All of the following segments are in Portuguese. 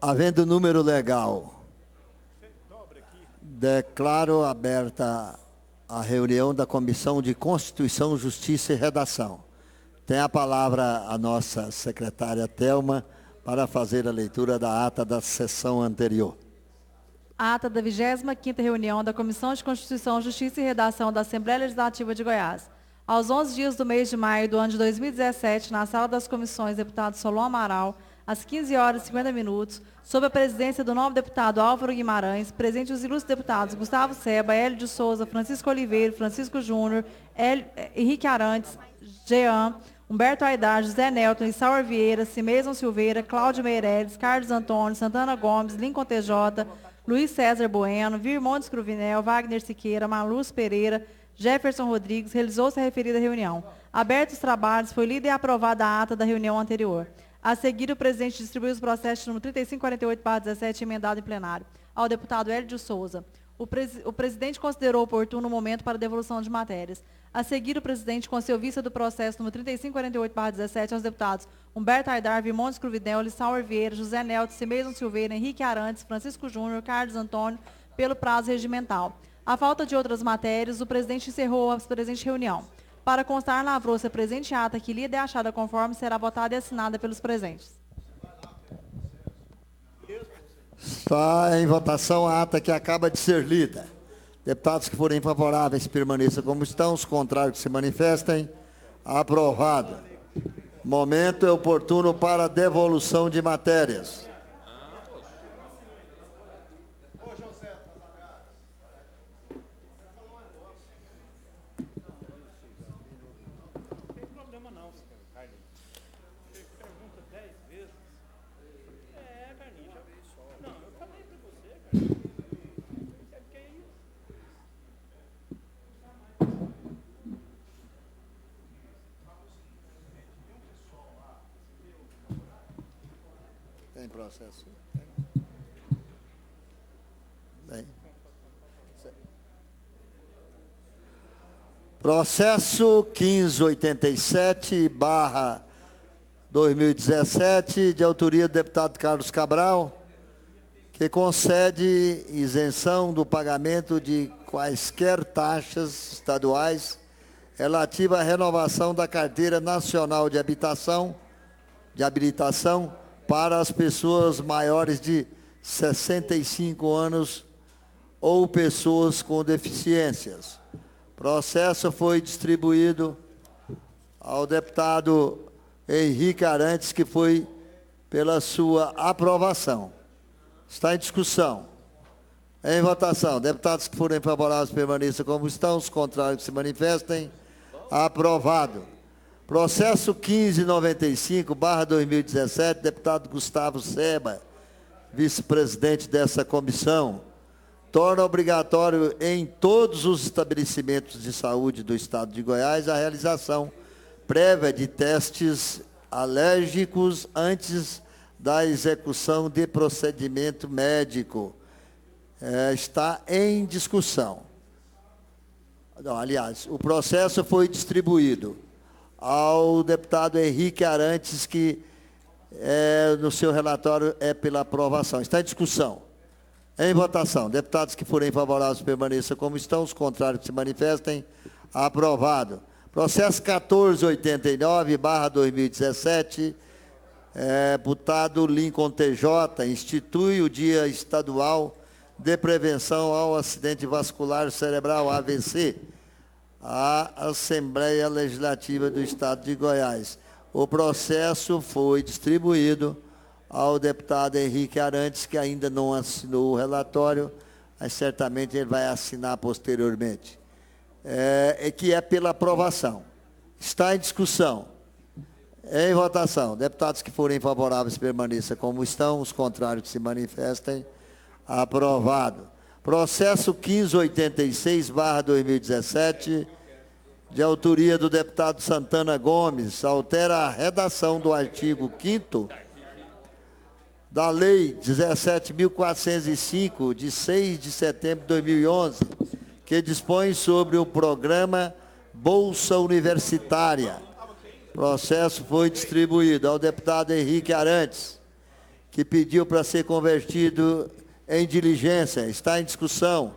Havendo número legal, declaro aberta a reunião da Comissão de Constituição, Justiça e Redação. Tem a palavra a nossa secretária Thelma para fazer a leitura da ata da sessão anterior. A ata da 25ª reunião da Comissão de Constituição, Justiça e Redação da Assembleia Legislativa de Goiás. Aos 11 dias do mês de maio do ano de 2017, na Sala das Comissões, deputado Solon Amaral, às 15h50, sob a presidência do novo deputado Álvaro Guimarães, presente os ilustres deputados Gustavo Seba, Hélio de Souza, Francisco Oliveira, Francisco Júnior, Henrique Arantes, Jean, Humberto Aidar, José Nelton, Isaur Vieira, Cimeison Silveira, Cláudio Meireles, Carlos Antônio, Santana Gomes, Lincoln TJ, Luiz César Bueno, Virmontes Cruvinel, Wagner Siqueira, Maluz Pereira, Jefferson Rodrigues, realizou-se a referida reunião. Abertos os trabalhos, foi lida e aprovada a ata da reunião anterior. A seguir, o presidente distribuiu os processos número 3548/17, emendado em plenário. Ao deputado Hélio de Souza. O presidente considerou oportuno o momento para devolução de matérias. A seguir, o presidente concedeu vista do processo número 3548/17 aos deputados Humberto Aidar, Virmontes Cruvinel, Isaur Vieira, José Nelton, Cimeison Silveira, Henrique Arantes, Francisco Júnior, Carlos Antônio, pelo prazo regimental. À falta de outras matérias, o presidente encerrou a presente reunião. Para constar na lavrouça a presente ata que lida e achada conforme será votada e assinada pelos presentes. Está em votação a ata que acaba de ser lida. Deputados que forem favoráveis permaneçam como estão, os contrários que se manifestem. Aprovado. Momento é oportuno para devolução de matérias. Tem processo? Bem. Processo 1587/2017, de autoria do deputado Carlos Cabral, que concede isenção do pagamento de quaisquer taxas estaduais relativa à renovação da Carteira Nacional de Habilitação para as pessoas maiores de 65 anos ou pessoas com deficiências. Processo foi distribuído ao deputado Henrique Arantes, que foi pela sua aprovação. Está em discussão. Em votação. Deputados que forem favoráveis permaneçam como estão, os contrários que se manifestem. Aprovado. Processo 1595/2017, deputado Gustavo Seba, vice-presidente dessa comissão, torna obrigatório em todos os estabelecimentos de saúde do Estado de Goiás a realização prévia de testes alérgicos antes da execução de procedimento médico. Está em discussão. Não, aliás, o processo foi distribuído ao deputado Henrique Arantes, que no seu relatório é pela aprovação. Está em discussão. Em votação. Deputados que forem favoráveis permaneçam como estão, os contrários que se manifestem. Aprovado. Processo 1489/2017, deputado Lincoln TJ, institui o Dia Estadual de Prevenção ao Acidente Vascular Cerebral, AVC, a Assembleia Legislativa do Estado de Goiás. O processo foi distribuído ao deputado Henrique Arantes, que ainda não assinou o relatório, mas certamente ele vai assinar posteriormente. Que é pela aprovação. Está em discussão. Em votação. Deputados que forem favoráveis permaneçam como estão, os contrários que se manifestem. Aprovado. Processo 1586/2017, de autoria do deputado Santana Gomes, altera a redação do artigo 5º da Lei 17.405, de 6 de setembro de 2011, que dispõe sobre o programa Bolsa Universitária. O processo foi distribuído ao deputado Henrique Arantes, que pediu para ser convertido em diligência. Está em discussão.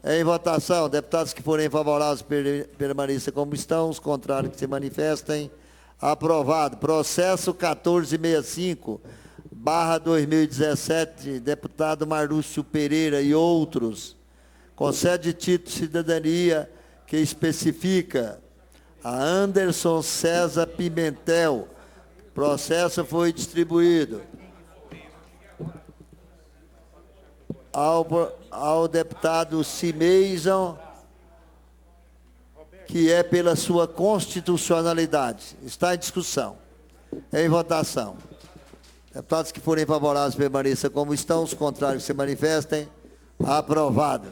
Em votação. Deputados que forem favoráveis permaneçam como estão. Os contrários que se manifestem. Aprovado. Processo 1465/2017, deputado Marlúcio Pereira e outros. Concede título de cidadania que especifica a Anderson César Pimentel. Processo foi distribuído ao deputado Simeison, que é pela sua constitucionalidade. Está em discussão. Em votação. Deputados que forem favoráveis permaneçam como estão, os contrários se manifestem. Aprovado.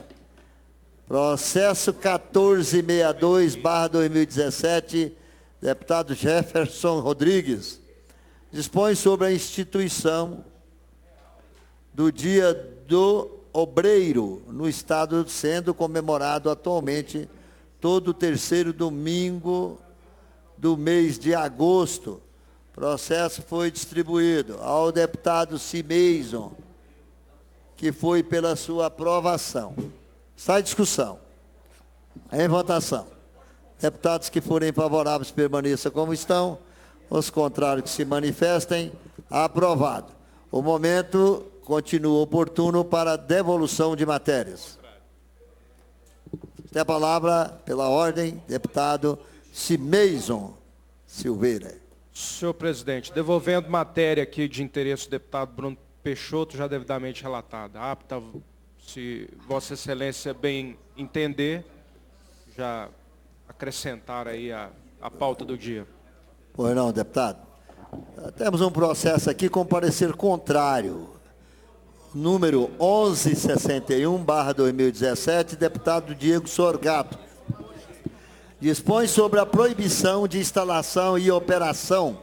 Processo 1462/2017, deputado Jefferson Rodrigues, dispõe sobre a instituição do Dia do Obreiro no Estado, sendo comemorado atualmente todo o terceiro domingo do mês de agosto. Processo foi distribuído ao deputado Simeison, que foi pela sua aprovação. Está em discussão. Em votação. Deputados que forem favoráveis permaneçam como estão. Os contrários que se manifestem. Aprovado. O momento continua oportuno para devolução de matérias. Tem a palavra, pela ordem, deputado Simeison Silveira. Senhor presidente, devolvendo matéria aqui de interesse do deputado Bruno Peixoto, já devidamente relatada. Apta, se Vossa Excelência bem entender, já acrescentar aí a pauta do dia. Pois não, deputado. Temos um processo aqui com parecer contrário. Número 1161/2017, deputado Diego Sorgato. Dispõe sobre a proibição de instalação e operação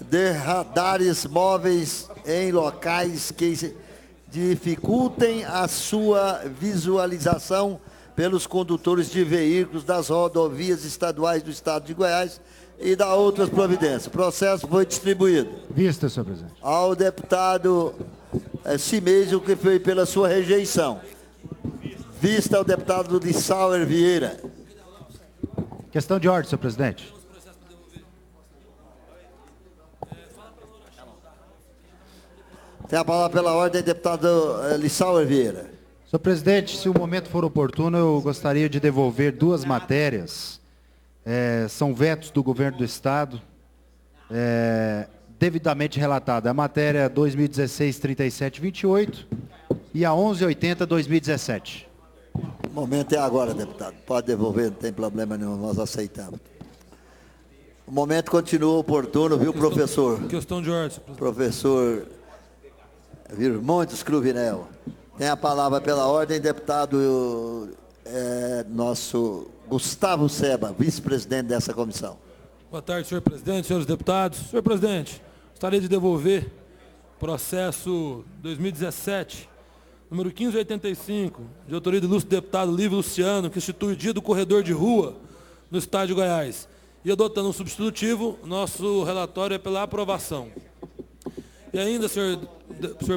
de radares móveis em locais que dificultem a sua visualização pelos condutores de veículos das rodovias estaduais do Estado de Goiás e da outras providências. O processo foi distribuído. Vista, senhor presidente. Ao deputado Simeison, que foi pela sua rejeição. Vista ao deputado Lissauer Vieira. Questão de ordem, senhor presidente. Tem a palavra pela ordem, deputado Lissauer Vieira. Senhor presidente, se o momento for oportuno, eu gostaria de devolver duas matérias. São vetos do governo do Estado, devidamente relatada. A matéria 2016-3728 e a 1180-2017. O momento é agora, deputado. Pode devolver, não tem problema nenhum, nós aceitamos. O momento continua oportuno, viu, professor? Questão de ordem, professor Virmontes Cruvinel. Tem a palavra pela ordem, deputado nosso Gustavo Seba, vice-presidente dessa comissão. Boa tarde, senhor presidente, senhores deputados. Senhor presidente, gostaria de devolver processo 2017, número 1585, de autoria do ilustre deputado Lívio Luciano, que institui o Dia do Corredor de Rua no Estado de Goiás. E adotando um substitutivo, nosso relatório é pela aprovação. E ainda, senhor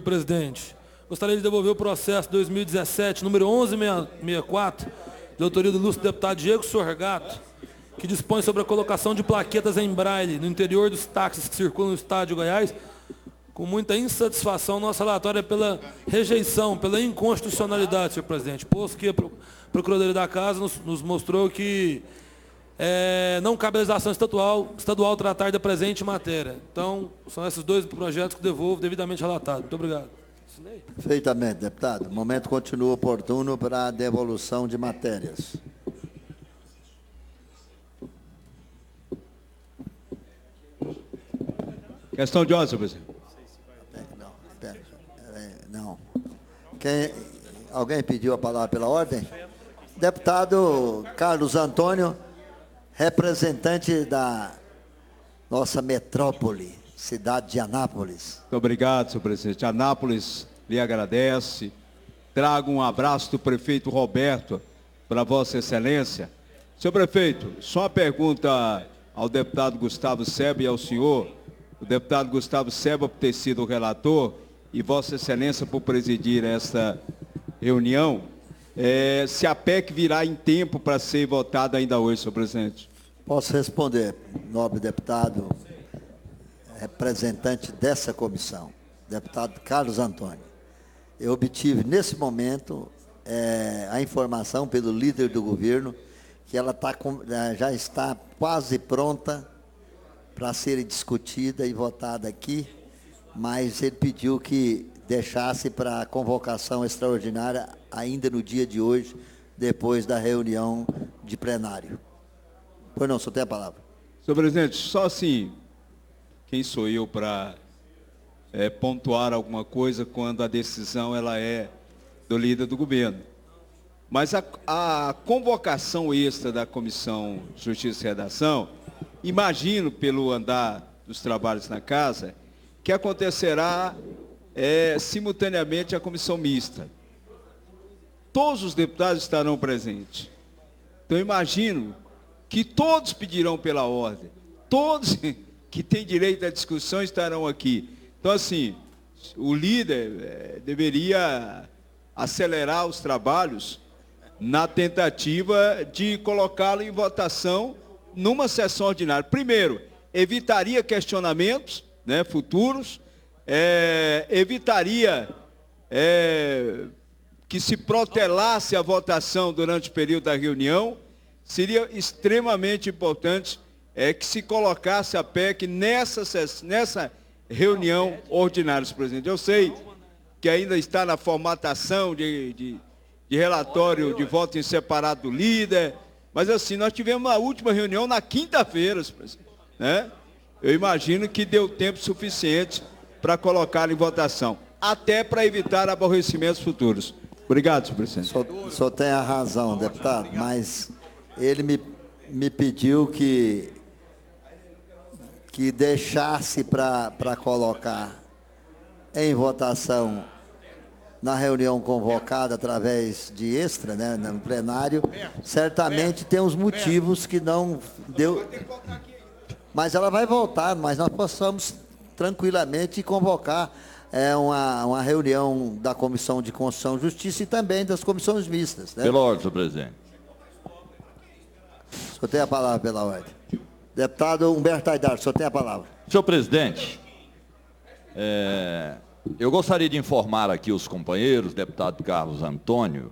presidente, gostaria de devolver o processo 2017, número 1164, de autoria do ilustre deputado Diego Sorgato, que dispõe sobre a colocação de plaquetas em braille no interior dos táxis que circulam no Estado de Goiás. Com muita insatisfação, nosso relatório é pela rejeição, pela inconstitucionalidade, senhor presidente, posto que a Procuradoria da Casa nos mostrou que não cabe a legislação estadual tratar da presente matéria. Então, são esses dois projetos que devolvo devidamente relatados. Muito obrigado. Perfeitamente, deputado. O momento continua oportuno para a devolução de matérias. Questão de ordem, senhor presidente. Não. Alguém pediu a palavra pela ordem? Deputado Carlos Antônio, representante da nossa metrópole, cidade de Anápolis. Muito obrigado, senhor presidente. Anápolis lhe agradece. Trago um abraço do prefeito Roberto para Vossa Excelência. Senhor prefeito, só uma pergunta ao deputado Gustavo Seba e ao senhor. o deputado Gustavo Seba por ter sido o relator e Vossa Excelência por presidir esta reunião, se a PEC virá em tempo para ser votada ainda hoje, senhor presidente. Posso responder, nobre deputado, representante dessa comissão, deputado Carlos Antônio. Eu obtive, nesse momento, a informação pelo líder do governo que ela já está quase pronta para ser discutida e votada aqui, mas ele pediu que deixasse para a convocação extraordinária ainda no dia de hoje, depois da reunião de plenário. Pois não, só tem a palavra. Senhor presidente, só assim, quem sou eu para pontuar alguma coisa quando a decisão ela é do líder do governo. Mas a convocação extra da Comissão Justiça e Redação, imagino pelo andar dos trabalhos na casa, que acontecerá simultaneamente a comissão mista. Todos os deputados estarão presentes. Então, imagino que todos pedirão pela ordem. Todos que têm direito à discussão estarão aqui. Então, assim, o líder deveria acelerar os trabalhos na tentativa de colocá-lo em votação numa sessão ordinária. Primeiro, evitaria questionamentos futuros, evitaria que se protelasse a votação durante o período da reunião. Seria extremamente importante que se colocasse a PEC nessa reunião ordinária, senhor presidente. Eu sei que ainda está na formatação de relatório de voto em separado do líder, mas assim, nós tivemos a última reunião na quinta-feira, senhor presidente, né? Eu imagino que deu tempo suficiente para colocar em votação, até para evitar aborrecimentos futuros. Obrigado, senhor presidente. O senhor tem a razão, deputado, mas ele me pediu que deixasse para colocar em votação na reunião convocada através de extra, no plenário. Certamente tem uns motivos que não deu. Mas ela vai voltar, mas nós possamos tranquilamente convocar uma reunião da Comissão de Constituição e Justiça e também das comissões mistas. Pela ordem, senhor presidente. O senhor tem a palavra pela ordem. Deputado Humberto Aidar, o senhor tem a palavra. Senhor presidente, eu gostaria de informar aqui os companheiros, deputado Carlos Antônio,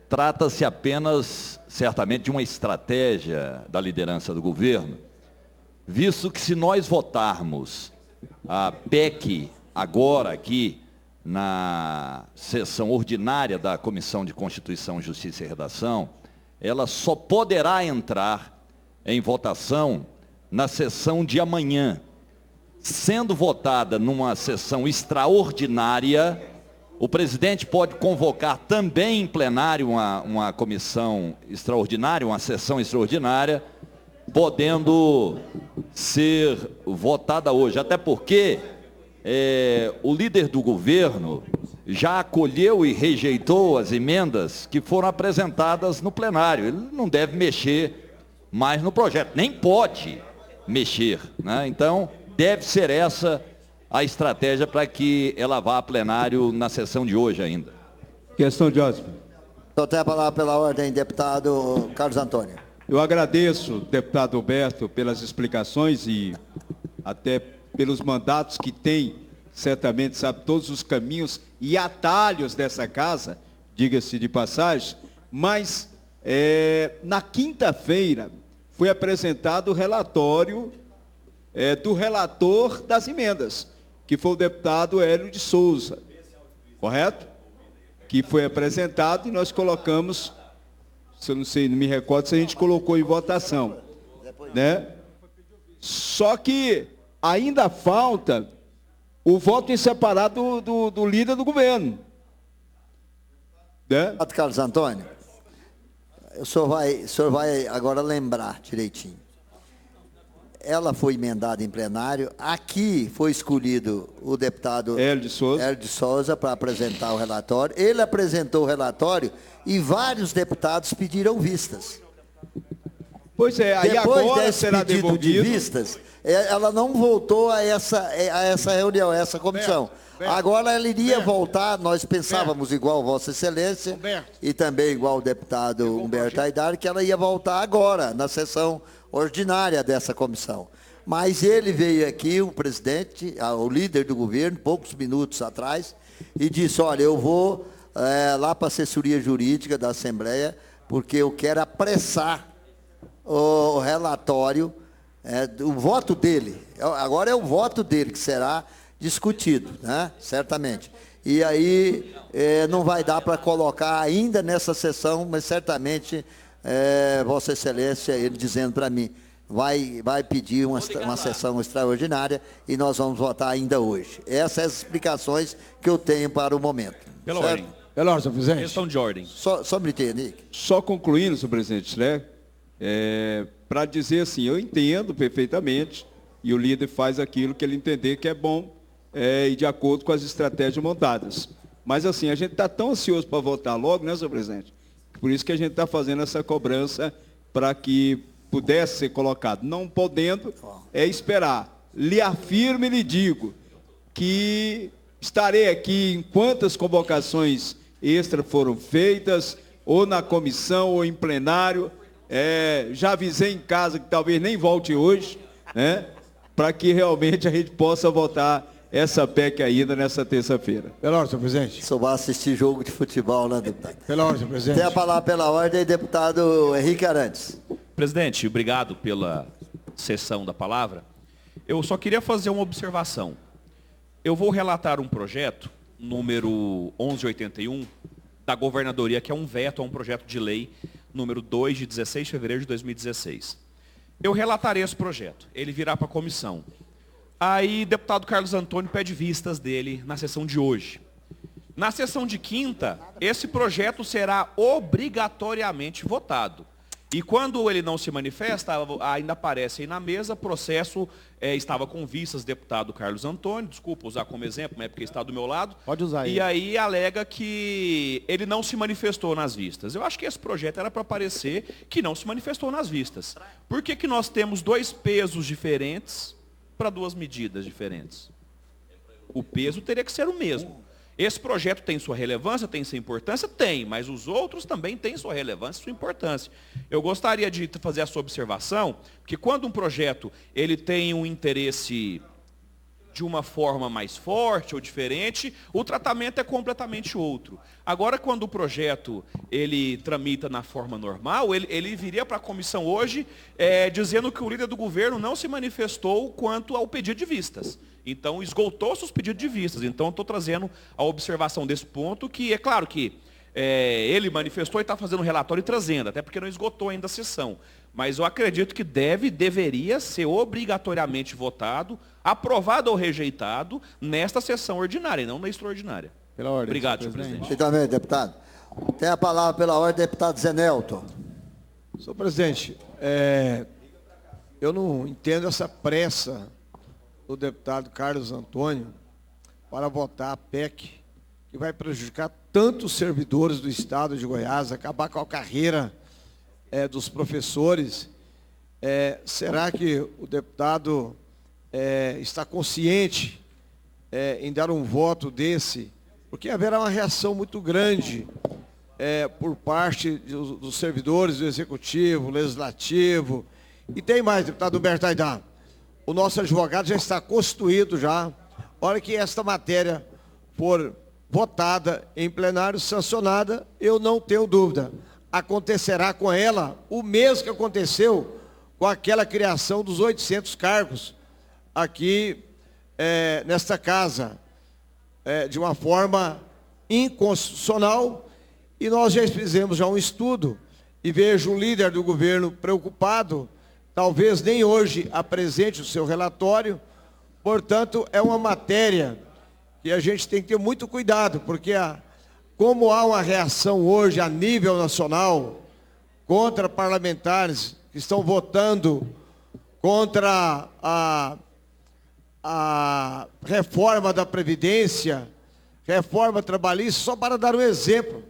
trata-se apenas, certamente, de uma estratégia da liderança do governo, visto que se nós votarmos a PEC agora aqui na sessão ordinária da Comissão de Constituição, Justiça e Redação, ela só poderá entrar em votação na sessão de amanhã. Sendo votada numa sessão extraordinária, o presidente pode convocar também em plenário uma comissão extraordinária, uma sessão extraordinária, podendo ser votada hoje. Até porque o líder do governo já acolheu e rejeitou as emendas que foram apresentadas no plenário. Ele não deve mexer mais no projeto, nem pode mexer, né? Então, deve ser essa a estratégia para que ela vá a plenário na sessão de hoje ainda. Questão de ordem. Só tem a palavra pela ordem, deputado Carlos Antônio. Eu agradeço, deputado Alberto, pelas explicações e até pelos mandatos que tem, certamente sabe todos os caminhos e atalhos dessa casa, diga-se de passagem, mas na quinta-feira foi apresentado o relatório do relator das emendas, que foi o deputado Hélio de Souza, correto? Que foi apresentado e nós colocamos, se eu não sei, não me recordo se a gente colocou em votação, né? Só que ainda falta o voto em separado do líder do governo, né? Carlos Antônio, o senhor vai agora lembrar direitinho. Ela foi emendada em plenário. Aqui foi escolhido o deputado Hélio de Souza para apresentar o relatório. Ele apresentou o relatório e vários deputados pediram vistas. Pois é, aí Depois agora desse será pedido de devolvido. vistas, ela não voltou a essa reunião, a essa comissão. Agora ela iria voltar, nós pensávamos igual Vossa Excelência e também igual o deputado Humberto Aidar, que ela ia voltar agora, na sessão ordinária dessa comissão. Mas ele veio aqui, o presidente, o líder do governo, poucos minutos atrás, e disse, olha, eu vou lá para a assessoria jurídica da Assembleia, porque eu quero apressar o relatório, o voto dele. Agora é o voto dele que será discutido, né? Certamente. E aí não vai dar para colocar ainda nessa sessão, mas certamente Vossa Excelência, ele dizendo para mim, vai pedir uma sessão extraordinária e nós vamos votar ainda hoje. Essas são as explicações que eu tenho para o momento. Pela ordem. Pela ordem, senhor presidente. Questão de ordem. Só um minutinho, Nick. Só concluindo, senhor presidente, né? Para dizer assim, eu entendo perfeitamente e o líder faz aquilo que ele entender que é bom e de acordo com as estratégias montadas. Mas assim, a gente está tão ansioso para votar logo, né, senhor presidente? Por isso que a gente está fazendo essa cobrança para que pudesse ser colocado. Não podendo, esperar. Lhe afirmo e lhe digo que estarei aqui em quantas convocações extras foram feitas, ou na comissão, ou em plenário. Já avisei em casa que talvez nem volte hoje, né? Para que realmente a gente possa votar essa PEC ainda nessa terça-feira. Pela ordem, senhor presidente. Só vai assistir jogo de futebol, né, deputado? Pela ordem, senhor presidente. Tem a palavra pela ordem, deputado Henrique Arantes. Presidente, obrigado pela cessão da palavra. Eu só queria fazer uma observação. Eu vou relatar um projeto, número 1181, da governadoria, que é um veto a um projeto de lei, número 2, de 16 de fevereiro de 2016. Eu relatarei esse projeto, ele virá para a comissão. Aí, deputado Carlos Antônio pede vistas dele na sessão de hoje. Na sessão de quinta, esse projeto será obrigatoriamente votado. E quando ele não se manifesta, ainda aparece aí na mesa, processo estava com vistas, deputado Carlos Antônio, desculpa usar como exemplo, mas é porque está do meu lado. Pode usar aí. E aí alega que ele não se manifestou nas vistas. Eu acho que esse projeto era para aparecer que não se manifestou nas vistas. Por que que nós temos dois pesos diferentes para duas medidas diferentes? O peso teria que ser o mesmo. Esse projeto tem sua relevância, tem sua importância? Tem, mas os outros também têm sua relevância e sua importância. Eu gostaria de fazer essa observação, que quando um projeto ele tem um interesse de uma forma mais forte ou diferente, o tratamento é completamente outro. Agora, quando o projeto ele tramita na forma normal, ele viria para a comissão hoje dizendo que o líder do governo não se manifestou quanto ao pedido de vistas. Então, esgotou-se os pedidos de vistas. Então, estou trazendo a observação desse ponto, que é claro que ele manifestou e está fazendo um relatório e trazendo, até porque não esgotou ainda a sessão. Mas eu acredito que deveria ser obrigatoriamente votado, aprovado ou rejeitado, nesta sessão ordinária, e não na extraordinária. Pela ordem. Obrigado, senhor presidente. E também, deputado. Tem a palavra pela ordem, deputado Zé Nelton. Senhor presidente, eu não entendo essa pressa do deputado Carlos Antônio para votar a PEC, que vai prejudicar tantos servidores do Estado de Goiás, acabar com a carreira dos professores. Será que o deputado está consciente em dar um voto desse? Porque haverá uma reação muito grande por parte dos servidores do Executivo, Legislativo. E tem mais, deputado Humberto Aidar. O nosso advogado já está constituído já. A hora que esta matéria for votada em plenário, sancionada, eu não tenho dúvida. Acontecerá com ela o mesmo que aconteceu com aquela criação dos 800 cargos aqui nesta casa, de uma forma inconstitucional. E nós já fizemos um estudo e vejo um líder do governo preocupado. Talvez nem hoje apresente o seu relatório. Portanto, é uma matéria que a gente tem que ter muito cuidado, porque como há uma reação hoje a nível nacional contra parlamentares que estão votando contra a reforma da Previdência, reforma trabalhista, só para dar um exemplo,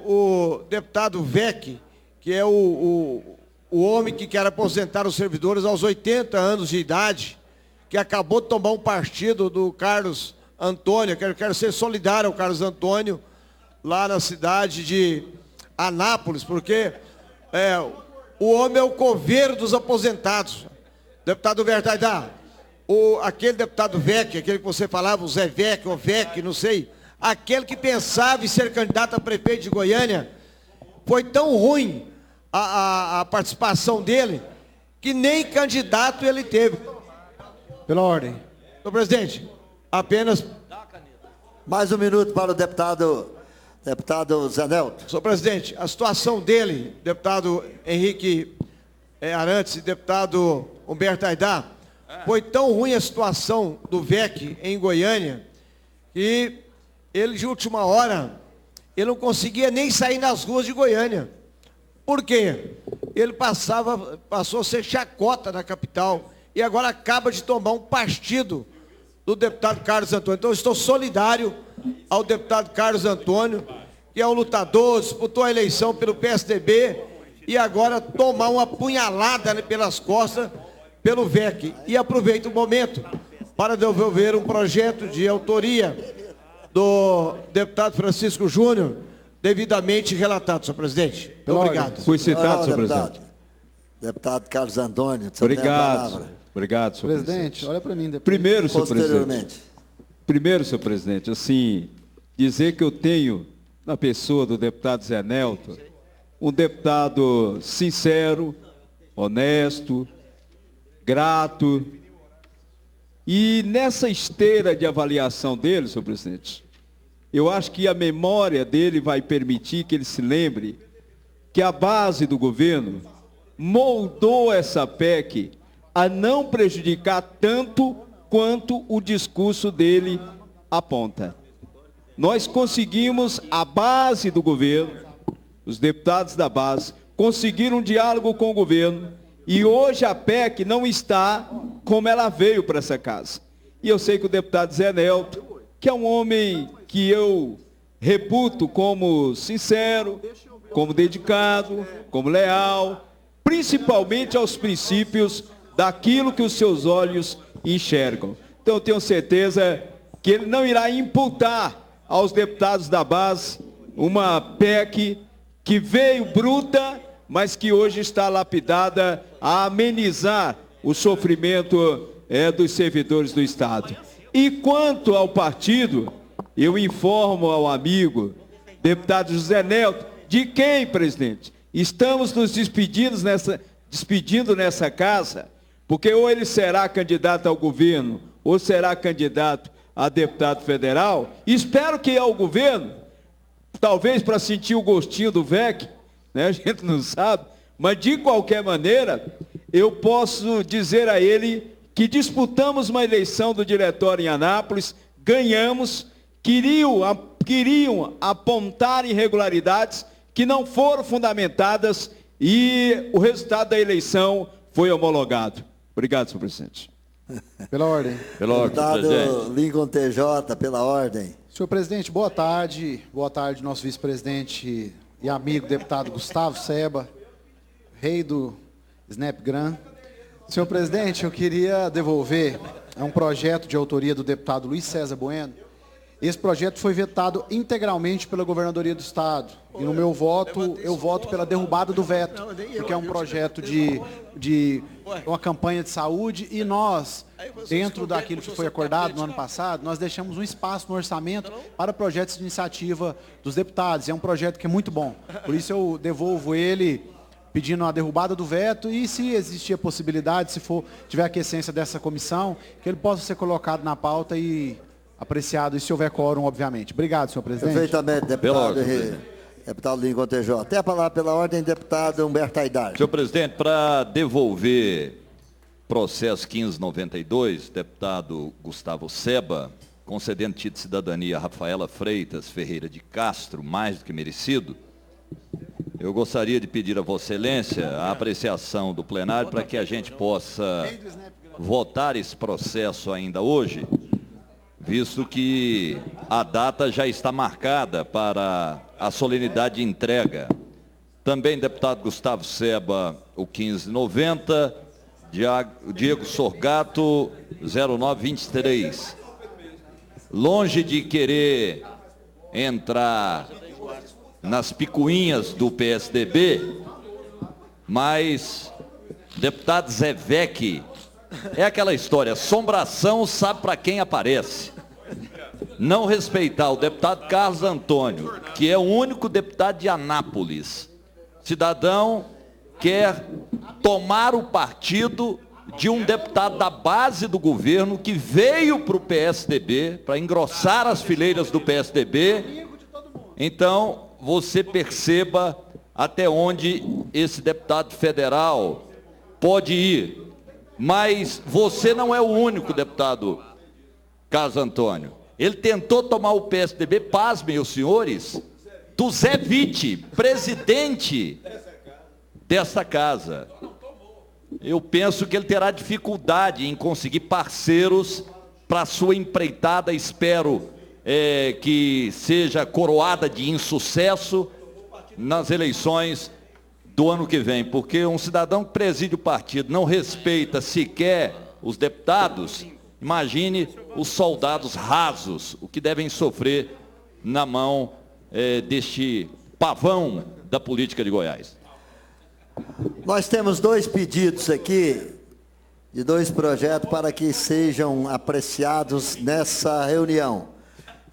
o deputado Vec, que é o o homem que quer aposentar os servidores aos 80 anos de idade, que acabou de tomar um partido do Carlos Antônio. Quero ser solidário ao Carlos Antônio, lá na cidade de Anápolis, porque o homem é o coveiro dos aposentados. Deputado Vertaidá, aquele deputado Vec, aquele que você falava, o Zé Vec, o Vec, não sei, aquele que pensava em ser candidato a prefeito de Goiânia, foi tão ruim a participação dele, que nem candidato ele teve. Pela ordem. Senhor presidente, apenas... Mais um minuto para o deputado Zé Nelto. Senhor presidente, a situação dele, deputado Henrique Arantes e deputado Humberto Aidar, foi tão ruim a situação do VEC em Goiânia, que ele, de última hora, ele não conseguia nem sair nas ruas de Goiânia. Por quê? Ele passou a ser chacota na capital e agora acaba de tomar um partido do deputado Carlos Antônio. Então, eu estou solidário ao deputado Carlos Antônio, que é um lutador, disputou a eleição pelo PSDB e agora tomar uma punhalada pelas costas pelo VEC. E aproveito o momento para devolver um projeto de autoria do deputado Francisco Júnior, devidamente relatado, senhor presidente. Muito obrigado. Fui citado, senhor presidente. Deputado Carlos Antônio. Obrigado. Obrigado, senhor Presidente, olha para mim depois. Primeiro, senhor presidente. Primeiro, senhor presidente, assim, dizer que eu tenho, na pessoa do deputado Zé Nelto, um deputado sincero, honesto, grato. E nessa esteira de avaliação dele, senhor presidente, eu acho que a memória dele vai permitir que ele se lembre que a base do governo moldou essa PEC a não prejudicar tanto quanto o discurso dele aponta. Nós conseguimos, a base do governo, os deputados da base, conseguiram um diálogo com o governo, e hoje a PEC não está como ela veio para essa casa. E eu sei que o deputado Zé Nelto, que é um homem que eu reputo como sincero, como dedicado, como leal, principalmente aos princípios daquilo que os seus olhos enxergam. Então eu tenho certeza que ele não irá imputar aos deputados da base uma PEC que veio bruta, mas que hoje está lapidada a amenizar o sofrimento dos servidores do Estado. E quanto ao partido, eu informo ao amigo, deputado José Nelto, de quem, presidente? Estamos nos despedindo nessa casa, porque ou ele será candidato ao governo, ou será candidato a deputado federal. Espero que ao governo, talvez para sentir o gostinho do VEC, né? A gente não sabe, mas de qualquer maneira, eu posso dizer a ele que disputamos uma eleição do diretório em Anápolis, ganhamos, queriam apontar irregularidades que não foram fundamentadas e o resultado da eleição foi homologado. Obrigado, senhor presidente. Pela ordem. Pela ordem, Deputado Lincoln TJ, pela ordem. Senhor presidente, boa tarde. Boa tarde, nosso vice-presidente e amigo deputado Gustavo Seba, rei do Snapgram. Senhor presidente, eu queria devolver um projeto de autoria do deputado Luiz César Bueno. Esse projeto foi vetado integralmente pela Governadoria do Estado. E no meu voto, eu voto pela derrubada do veto, porque é um projeto de uma campanha de saúde e nós, dentro daquilo que foi acordado no ano passado, nós deixamos um espaço no orçamento para projetos de iniciativa dos deputados. É um projeto que é muito bom. Por isso eu devolvo ele pedindo a derrubada do veto e, se existir a possibilidade, se tiver aquiescência dessa comissão, que ele possa ser colocado na pauta e apreciado, e se houver quórum, obviamente. Obrigado, senhor presidente. Perfeitamente, deputado Lincoln TJ. Até a palavra pela ordem, deputado Humberto Aidar. Senhor presidente, para devolver processo 1592, deputado Gustavo Seba, concedendo título de cidadania a Rafaela Freitas Ferreira de Castro, mais do que merecido, eu gostaria de pedir a Vossa Excelência a apreciação do plenário para que a gente possa votar esse processo ainda hoje, visto que a data já está marcada para a solenidade de entrega, Também deputado Gustavo Seba, o 1590. Diego Sorgato, 0923. Longe de querer entrar nas picuinhas do PSDB, mas deputado Zé Vec, é aquela história, assombração sabe para quem aparece. Não respeitar o deputado Carlos Antônio, que é o único deputado de Anápolis. Cidadão quer tomar o partido de um deputado da base do governo que veio para o PSDB, para engrossar as fileiras do PSDB. Então, você perceba até onde esse deputado federal pode ir. Mas você não é o único deputado Carlos Antônio. Ele tentou tomar o PSDB, pasmem os senhores, do Zé Witt, presidente desta casa. Eu penso que ele terá dificuldade em conseguir parceiros para a sua empreitada. Espero que seja coroada de insucesso nas eleições do ano que vem, porque um cidadão que preside o partido não respeita sequer os deputados, imagine os soldados rasos, o que devem sofrer na mão deste pavão da política de Goiás. Nós temos 2 pedidos aqui, de 2 projetos para que sejam apreciados nessa reunião.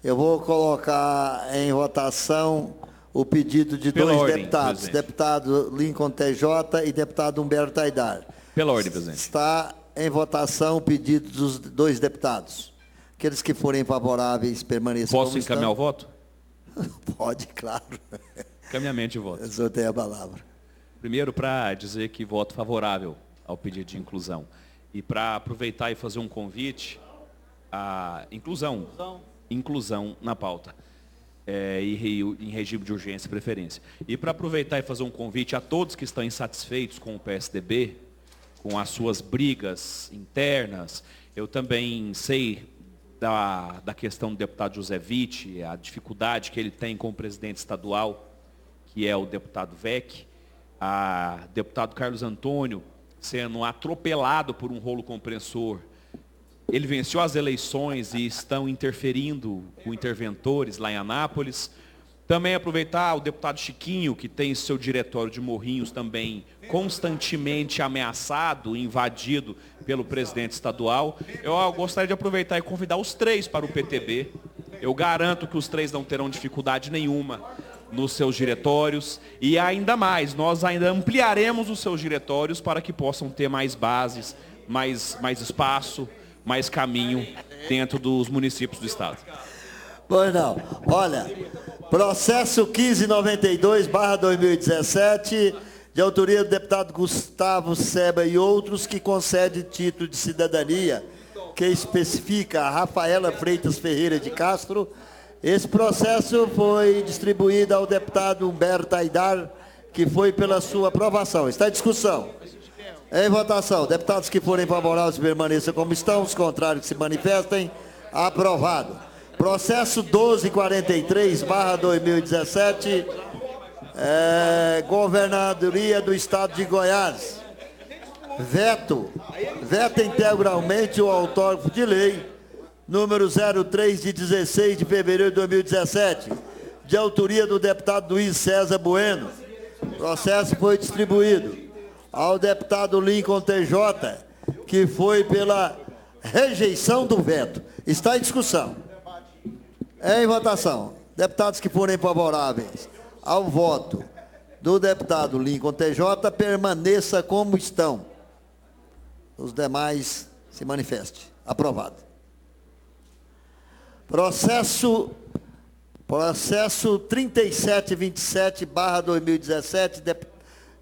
Eu vou colocar em votação o pedido de 2 deputados, presidente. Deputado Lincoln TJ e deputado Humberto Aidar. Pela ordem, presidente. Está em votação o pedido dos 2 deputados. Aqueles que forem favoráveis permaneçam como estão. Posso encaminhar o voto? Pode, claro. Encaminhamento de voto. Eu só tenho a palavra. Primeiro, para dizer que voto favorável ao pedido de inclusão. E para aproveitar e fazer um convite à inclusão na pauta. Em regime de urgência e preferência. E para aproveitar e fazer um convite a todos que estão insatisfeitos com o PSDB, com as suas brigas internas, eu também sei da questão do deputado José Witt, a dificuldade que ele tem com o presidente estadual, que é o deputado Vec, a deputado Carlos Antônio sendo atropelado por um rolo compressor. Ele venceu as eleições e estão interferindo com interventores lá em Anápolis. Também aproveitar o deputado Chiquinho, que tem seu diretório de Morrinhos também constantemente ameaçado, invadido pelo presidente estadual. Eu gostaria de aproveitar e convidar os 3 para o PTB. Eu garanto que os 3 não terão dificuldade nenhuma nos seus diretórios. E ainda mais, nós ainda ampliaremos os seus diretórios para que possam ter mais bases, mais espaço, mais caminho dentro dos municípios do estado. Pois não. Olha, processo 1592/2017, de autoria do deputado Gustavo Seba e outros, que concede título de cidadania, que especifica a Rafaela Freitas Ferreira de Castro. Esse processo foi distribuído ao deputado Humberto Aidar, que foi pela sua aprovação. Está em discussão. Em votação, deputados que forem favoráveis permaneçam como estão, os contrários que se manifestem. Aprovado. Processo 1243/2017, Governadoria do Estado de Goiás. Veta integralmente o autógrafo de lei, número 03 de 16 de fevereiro de 2017, de autoria do deputado Luiz César Bueno. O processo foi distribuído ao deputado Lincoln TJ, que foi pela rejeição do veto. Está em discussão. Em votação, deputados que forem favoráveis ao voto do deputado Lincoln TJ, permaneça como estão. Os demais se manifestem. Aprovado. Processo 3727/2017,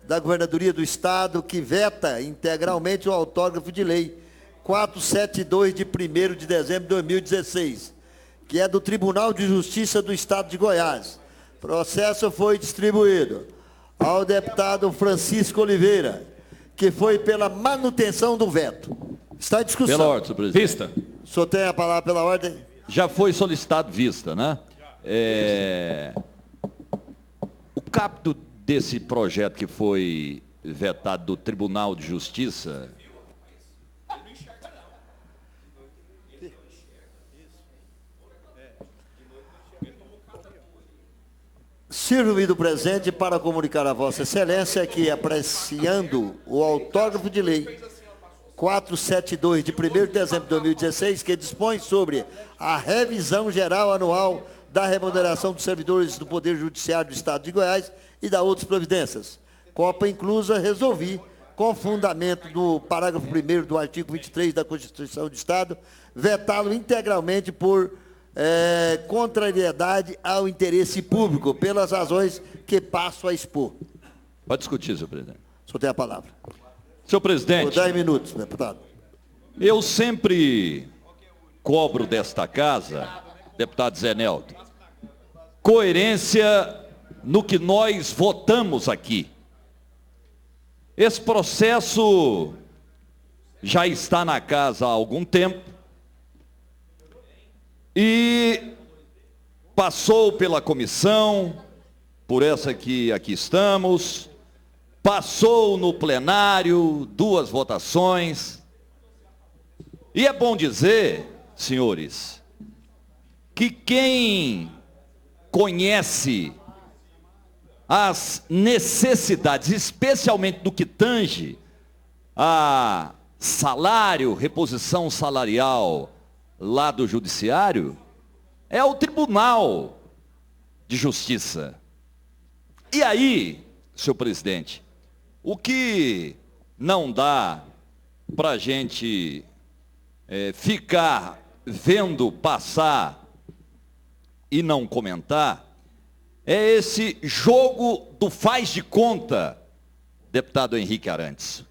da Governadoria do Estado, que veta integralmente o autógrafo de lei 472 de 1º de dezembro de 2016, que é do Tribunal de Justiça do Estado de Goiás. O processo foi distribuído ao deputado Francisco Oliveira, que foi pela manutenção do veto. Está em discussão. Pela ordem, senhor presidente. Vista. O senhor tem a palavra pela ordem? Já foi solicitado vista, né? O caput desse projeto que foi vetado do Tribunal de Justiça? Sirvo-me do presente para comunicar a Vossa Excelência que, apreciando o autógrafo de lei 472, de 1º de dezembro de 2016, que dispõe sobre a revisão geral anual da remuneração dos servidores do Poder Judiciário do Estado de Goiás e da outras providências, Copa inclusa, resolvi, com fundamento do parágrafo 1º do artigo 23 da Constituição do Estado, vetá-lo integralmente por contrariedade ao interesse público, pelas razões que passo a expor. Pode discutir, senhor presidente. O senhor tem a palavra. Senhor presidente, Por 10 minutos, deputado. eu sempre cobro desta casa, deputado Zé Nelto, coerência no que nós votamos aqui. Esse processo já está na casa há algum tempo e passou pela comissão, por essa que aqui estamos, passou no plenário, 2 votações. E é bom dizer, senhores, que quem conhece as necessidades, especialmente do que tange a salário, reposição salarial lá do Judiciário, é o Tribunal de Justiça. E aí, senhor presidente, o que não dá para a gente ficar vendo passar e não comentar é esse jogo do faz de conta, deputado Henrique Arantes.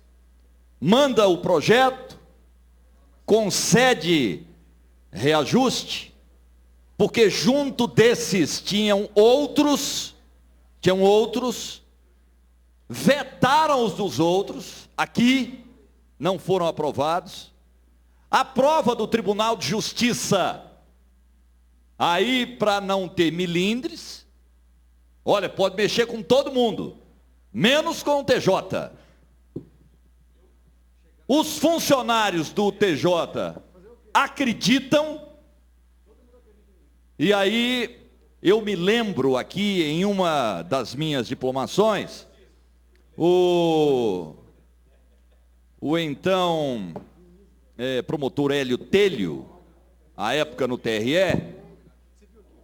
Manda o projeto, concede reajuste, porque junto desses tinham outros, vetaram os dos outros, aqui não foram aprovados. A prova do Tribunal de Justiça, aí para não ter milindres, olha, pode mexer com todo mundo, menos com o TJ. Os funcionários do TJ acreditam, e aí eu me lembro aqui em uma das minhas diplomações, o então promotor Hélio Telho, à época no TRE,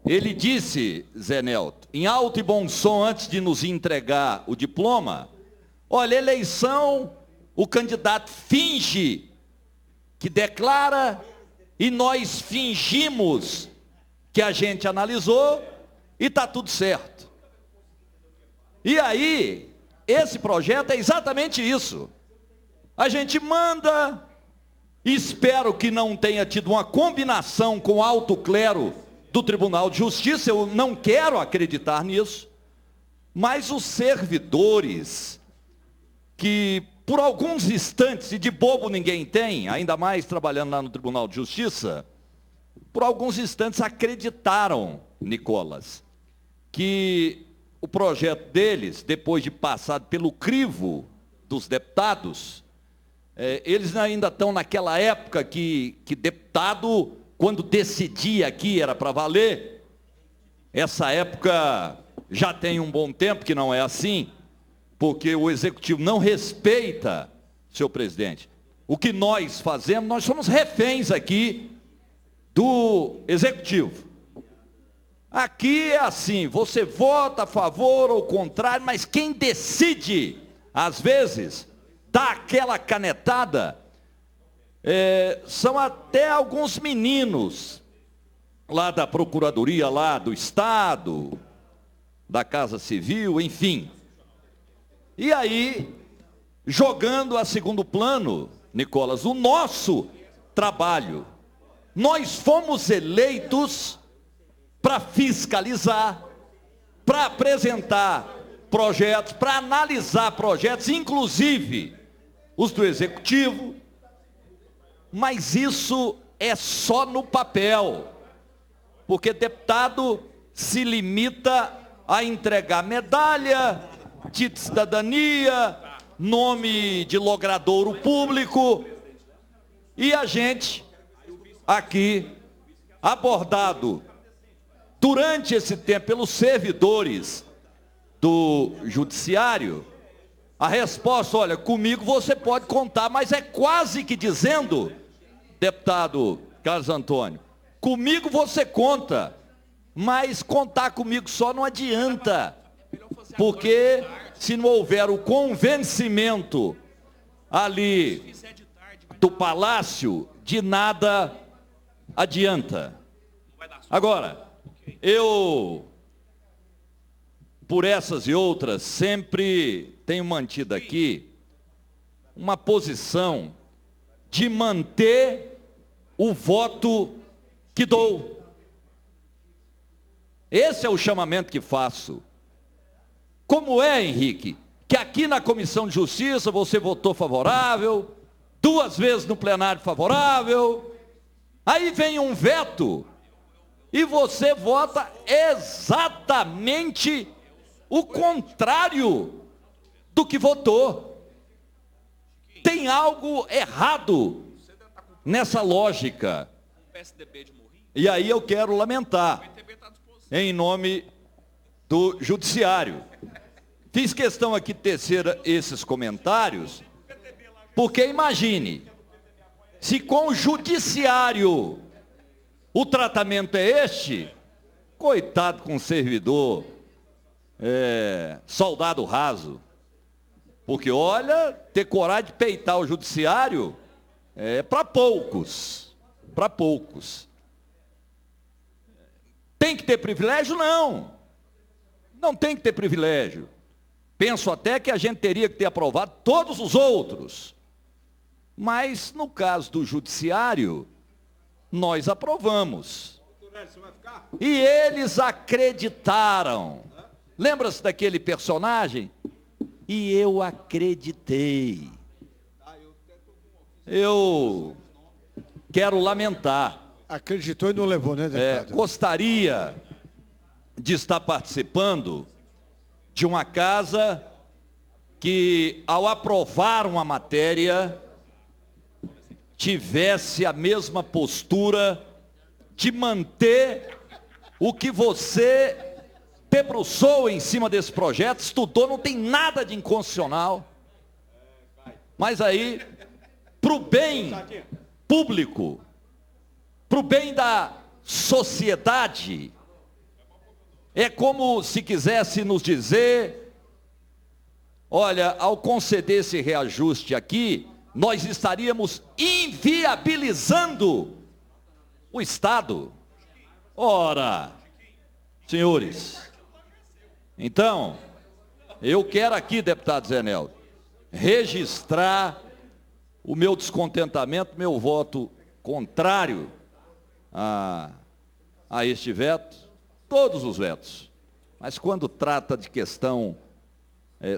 ele disse, Zé Nelto, em alto e bom som, antes de nos entregar o diploma, olha, eleição, o candidato finge que declara e nós fingimos que a gente analisou e está tudo certo. E aí, esse projeto é exatamente isso. A gente manda, espero que não tenha tido uma combinação com o alto clero do Tribunal de Justiça, eu não quero acreditar nisso, mas os servidores que por alguns instantes, e de bobo ninguém tem, ainda mais trabalhando lá no Tribunal de Justiça, por alguns instantes acreditaram, Nicolas, que o projeto deles, depois de passado pelo crivo dos deputados, eles ainda estão naquela época que deputado, quando decidia aqui, era para valer. Essa época já tem um bom tempo que não é assim, porque o Executivo não respeita, senhor presidente, o que nós fazemos, nós somos reféns aqui do Executivo. Aqui é assim, você vota a favor ou contrário, mas quem decide, às vezes, dá aquela canetada, são até alguns meninos lá da Procuradoria, lá do Estado, da Casa Civil, enfim. E aí, jogando a segundo plano, Nicolas, o nosso trabalho. Nós fomos eleitos para fiscalizar, para apresentar projetos, para analisar projetos, inclusive os do Executivo, mas isso é só no papel, porque deputado se limita a entregar medalha, título de cidadania, nome de logradouro público, e a gente aqui abordado durante esse tempo pelos servidores do judiciário, a resposta, olha, comigo você pode contar, mas é quase que dizendo, deputado Carlos Antônio, comigo você conta, mas contar comigo só não adianta, porque se não houver o convencimento ali do palácio, de nada adianta. Agora, eu, por essas e outras, sempre tenho mantido aqui uma posição de manter o voto que dou. Esse é o chamamento que faço. Como é, Henrique, que aqui na Comissão de Justiça você votou favorável, 2 vezes no plenário favorável, aí vem um veto e você vota exatamente o contrário do que votou. Tem algo errado nessa lógica. E aí eu quero lamentar, em nome do Judiciário. Fiz questão aqui de tecer esses comentários, porque imagine, se com o Judiciário o tratamento é este, coitado com o servidor, soldado raso, porque olha, ter coragem de peitar o Judiciário é para poucos, para poucos. Tem que ter privilégio? Não, não tem que ter privilégio. Penso até que a gente teria que ter aprovado todos os outros. Mas, no caso do Judiciário, nós aprovamos. E eles acreditaram. Lembra-se daquele personagem? E eu acreditei. Eu quero lamentar. Acreditou e não levou, né, deputado? Gostaria de estar participando de uma casa que, ao aprovar uma matéria, tivesse a mesma postura de manter o que você debruçou em cima desse projeto, estudou, não tem nada de inconstitucional. Mas aí, para o bem público, para o bem da sociedade, é como se quisesse nos dizer, olha, ao conceder esse reajuste aqui, nós estaríamos inviabilizando o Estado. Ora, senhores, então, eu quero aqui, deputado Zé Neldo, registrar o meu descontentamento, meu voto contrário a este veto, todos os vetos. Mas quando trata de questão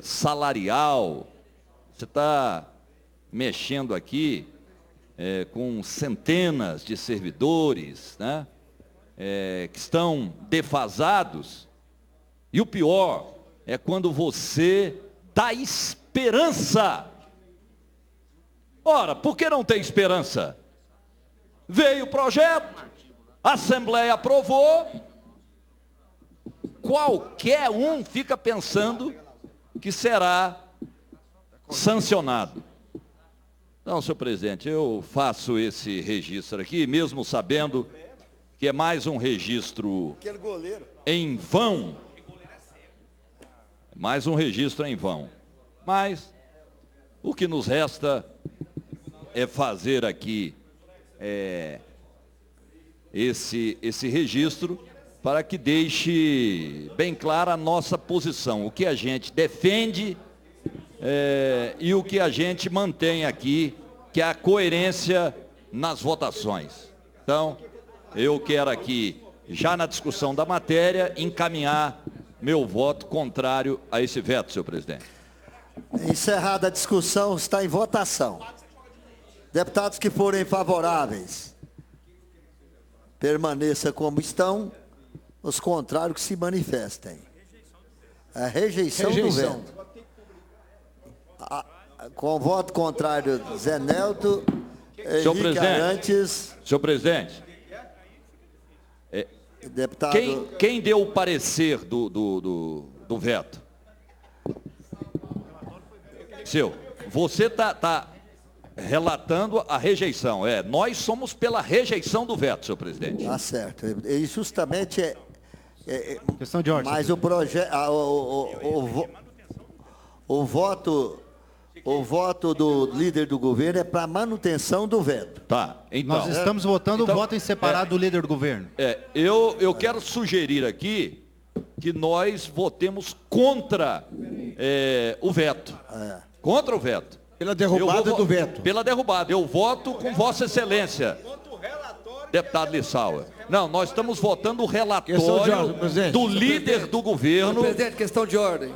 salarial, você está mexendo aqui com centenas de servidores, né, que estão defasados. E o pior é quando você dá esperança. Ora, por que não tem esperança? Veio o projeto, a Assembleia aprovou, qualquer um fica pensando que será sancionado. Então, senhor presidente, eu faço esse registro aqui, mesmo sabendo que é mais um registro em vão. Mais um registro em vão. Mas o que nos resta é fazer aqui esse registro para que deixe bem clara a nossa posição, o que a gente defende e o que a gente mantém aqui, que é a coerência nas votações. Então, eu quero aqui, já na discussão da matéria, encaminhar meu voto contrário a esse veto, senhor presidente. Encerrada a discussão, está em votação. Deputados que forem favoráveis, permaneça como estão. Os contrários que se manifestem. A rejeição do veto. Com voto contrário, Zé Nelto, Henrique Arantes. Senhor presidente, Deputado... quem deu o parecer do veto? Você está relatando a rejeição. Nós somos pela rejeição do veto, senhor presidente. Tá certo. E justamente questão de ordem. Mas o projeto... O voto do líder do governo é para manutenção do veto. Tá. Então, Nós estamos votando o voto em separado do líder do governo. Eu quero sugerir aqui que nós votemos contra o veto. Contra o veto. Pela derrubada do veto. Pela derrubada. Eu voto com Vossa Excelência, deputado Lissauer. Não, nós estamos votando o relatório do líder do governo. Presidente, questão de ordem.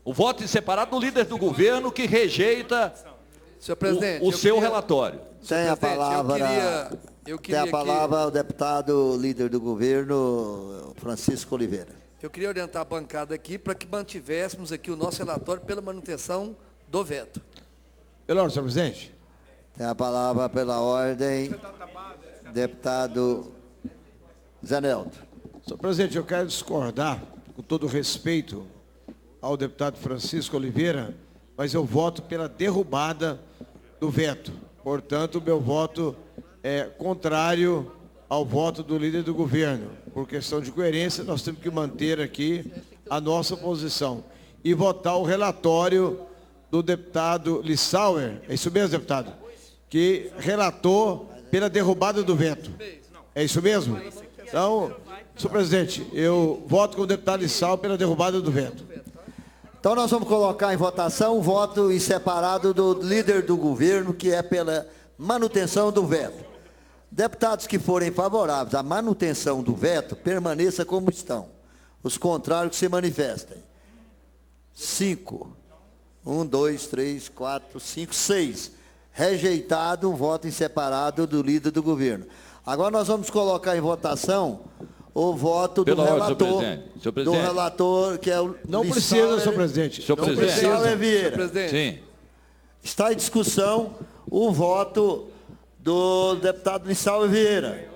O voto em separado do líder do governo que rejeita o seu relatório. Tem a palavra, tem a palavra o deputado líder do governo, Francisco Oliveira. Eu queria orientar a bancada aqui para que mantivéssemos aqui o nosso relatório pela manutenção do veto. Pela ordem, senhor presidente. Tem a palavra pela ordem, deputado Zé Nelto. Senhor presidente, eu quero discordar, com todo respeito ao deputado Francisco Oliveira, mas eu voto pela derrubada do veto. Portanto, meu voto é contrário ao voto do líder do governo. Por questão de coerência, nós temos que manter aqui a nossa posição e votar o relatório do deputado Lissauer, é isso mesmo, deputado? Que relatou pela derrubada do veto. É isso mesmo? Então, senhor presidente, eu voto com o deputado Lissauer pela derrubada do veto. Então nós vamos colocar em votação o voto em separado do líder do governo, que é pela manutenção do veto. Deputados que forem favoráveis à manutenção do veto, permaneça como estão. Os contrários que se manifestem. 5. 1, 2, 3, 4, 5, 6. Rejeitado o voto em separado do líder do governo. Agora nós vamos colocar em votação o voto do relator, do relator, que é o Não precisa, senhor presidente. Senhor presidente. Lissauer Vieira. Sim. Está em discussão o voto do deputado Lissauer Vieira.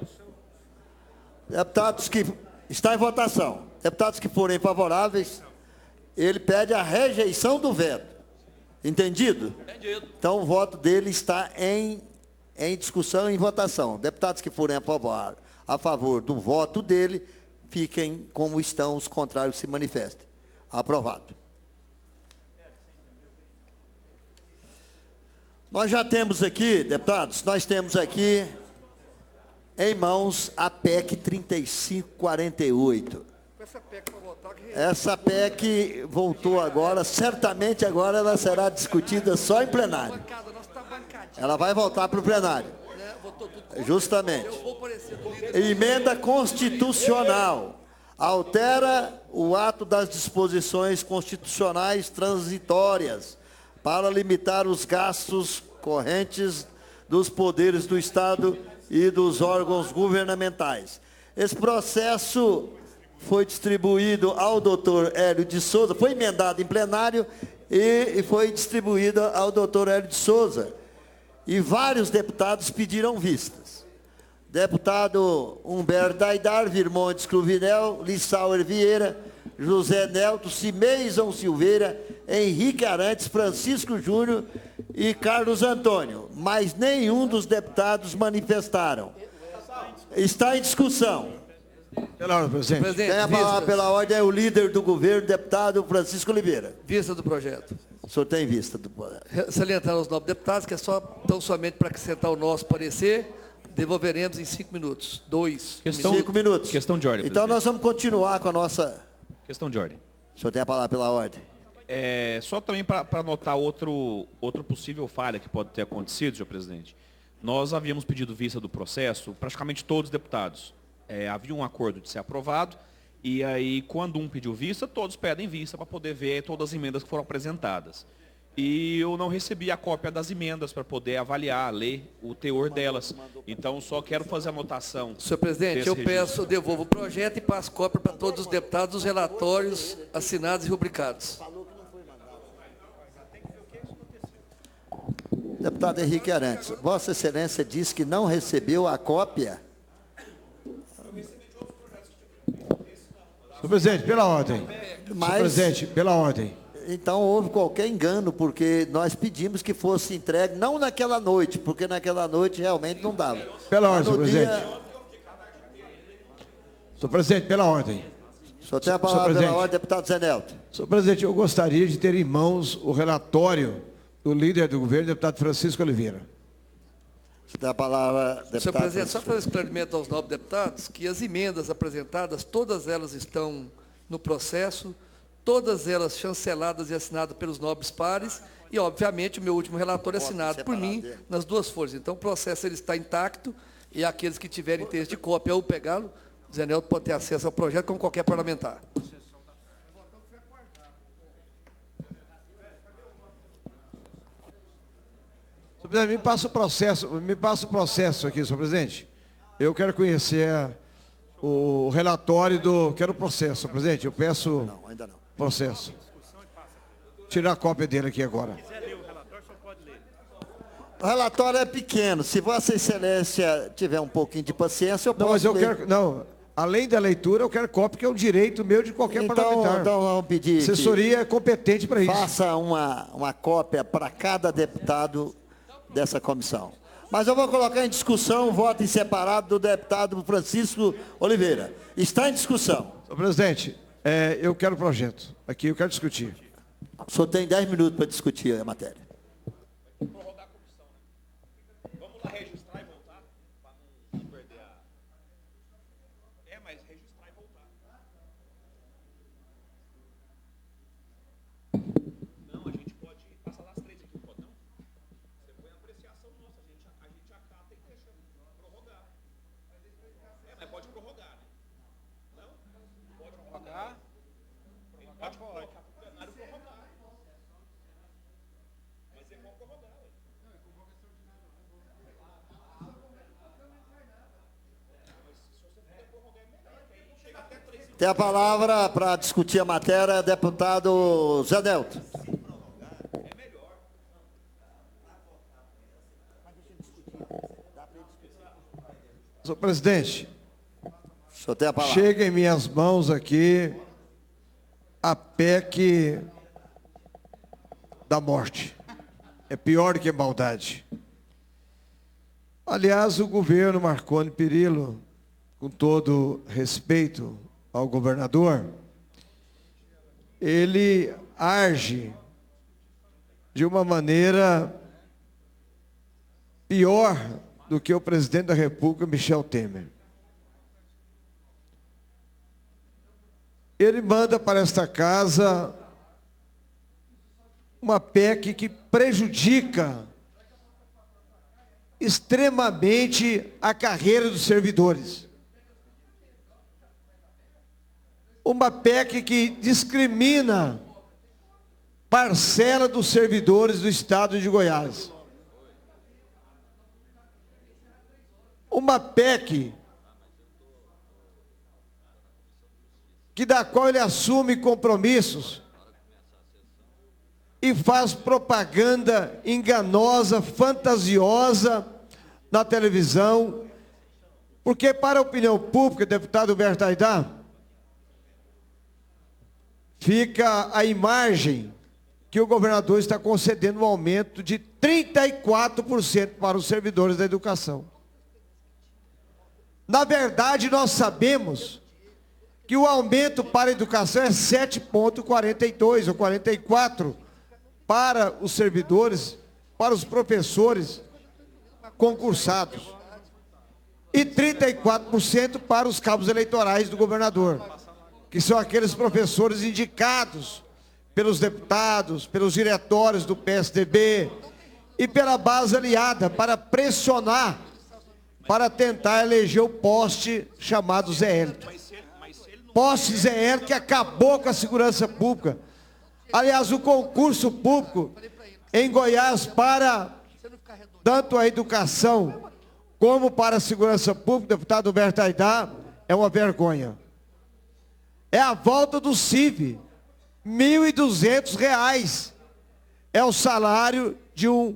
Deputados que... Está em votação. Deputados que forem favoráveis, ele pede a rejeição do veto. Entendido? Entendido. Então o voto dele está em discussão e em votação. Deputados que forem a favor do voto dele, fiquem como estão, os contrários se manifestem. Aprovado. Nós já temos aqui, deputados, nós temos aqui em mãos a PEC 3548. Essa PEC voltou agora, certamente agora ela será discutida só em plenário. Ela vai voltar para o plenário. Justamente. Emenda constitucional. Altera o ato das disposições constitucionais transitórias para limitar os gastos correntes dos poderes do Estado e dos órgãos governamentais. Esse processo foi distribuído ao doutor Hélio de Souza, foi emendado em plenário e foi distribuído ao doutor Hélio de Souza. E vários deputados pediram vistas. Deputado Humberto Aidar, Virmontes Cruvinel, Lissauer Vieira, José Nelto, Cimeison Silveira, Henrique Arantes, Francisco Júnior e Carlos Antônio. Mas nenhum dos deputados manifestaram. Está em discussão. Pela ordem, presidente. Tem a palavra pela ordem, é o líder do governo, deputado Francisco Oliveira. Vista do projeto. O senhor tem vista do projeto. Salientar aos novos deputados, que é tão somente para acrescentar o nosso parecer, devolveremos em 5 minutos. 5 minutos. Questão de ordem. Então nós vamos continuar com a nossa... Questão de ordem. O senhor tem a palavra pela ordem. Só também para notar outro possível falha que pode ter acontecido, senhor presidente. Nós havíamos pedido vista do processo, praticamente todos os deputados. Havia um acordo de ser aprovado, e aí, quando um pediu vista, todos pedem vista para poder ver todas as emendas que foram apresentadas. e eu não recebi a cópia das emendas para poder avaliar, ler o teor delas. Então, só quero fazer a anotação. Senhor presidente, eu peço, eu devolvo o projeto e passo cópia para todos os deputados os relatórios assinados e rubricados. Deputado Henrique Arantes, Vossa Excelência disse que não recebeu a cópia. Senhor presidente, pela ordem. Mas, senhor presidente, pela ordem. Então houve qualquer engano, porque nós pedimos que fosse entregue, não naquela noite, porque naquela noite realmente não dava. Pela ordem, senhor presidente. Senhor presidente, pela ordem. O senhor tem a palavra pela ordem, deputado Zé Nelto. Senhor presidente, eu gostaria de ter em mãos o relatório do líder do governo, deputado Francisco Oliveira. Você tem a palavra, deputado. Senhor presidente, só para esclarecimento aos nobres deputados, que as emendas apresentadas, todas elas estão no processo, todas elas chanceladas e assinadas pelos nobres pares, e, obviamente, o meu último relatório é assinado por mim nas duas folhas. Então, o processo ele está intacto, e aqueles que tiverem interesse de cópia ou pegá-lo, o Zé Nelto pode ter acesso ao projeto como qualquer parlamentar. Senhor presidente, me passa o processo aqui, senhor presidente. Eu quero conhecer o relatório do... Quero o processo, senhor presidente. Eu peço... Não, ainda não. Processo. Tirar a cópia dele aqui agora. O relatório é pequeno. Se Vossa Excelência tiver um pouquinho de paciência, eu posso Não, mas eu ler. quero... Não, além da leitura, eu quero cópia, que é um direito meu de qualquer parlamentar. Então vamos pedir assessoria é competente para isso. Faça uma cópia para cada deputado dessa comissão. Mas eu vou colocar em discussão o voto em separado do deputado Francisco Oliveira. Está em discussão. Senhor presidente, eu quero o projeto. Aqui eu quero discutir. O senhor tem 10 minutos para discutir a matéria. Prorrogar a comissão, né? Vamos lá registrar e voltar, para não perder a... mas registrar e voltar. Não, a gente pode passar das 3 aqui, pode não? Você põe a apreciação nossa, a gente acata e deixa prorrogar. Mas pode prorrogar, né? Não? Pode prorrogar? Pode colocar para o plenário prorrogar. Mas é bom prorrogar, ué. Tem a palavra para discutir a matéria, deputado Zé Nelto. Senhor presidente, O senhor tem a palavra. chega em minhas mãos aqui a PEC da morte. É pior do que maldade. Aliás, o governo Marconi Perillo, com todo respeito ao governador, ele age de uma maneira pior do que o presidente da República, Michel Temer. Ele manda para esta casa uma PEC que prejudica extremamente a carreira dos servidores. Uma PEC que discrimina parcela dos servidores do Estado de Goiás. Uma PEC da qual ele assume compromissos e faz propaganda enganosa, fantasiosa na televisão, porque para a opinião pública, deputado Humberto Aidar, fica a imagem que o governador está concedendo um aumento de 34% para os servidores da educação. Na verdade, nós sabemos que o aumento para a educação é 7,42 ou 44 para os servidores, para os professores concursados, e 34% para os cabos eleitorais do governador, que são aqueles professores indicados pelos deputados, pelos diretórios do PSDB e pela base aliada para pressionar, para tentar eleger o poste chamado Zé Hélito. Poste Zé Hélito que acabou com a segurança pública. Aliás, o concurso público em Goiás para tanto a educação como para a segurança pública, deputado Humberto Aidar, é uma vergonha. É a volta do CIV, R$ 1.200 é o salário de um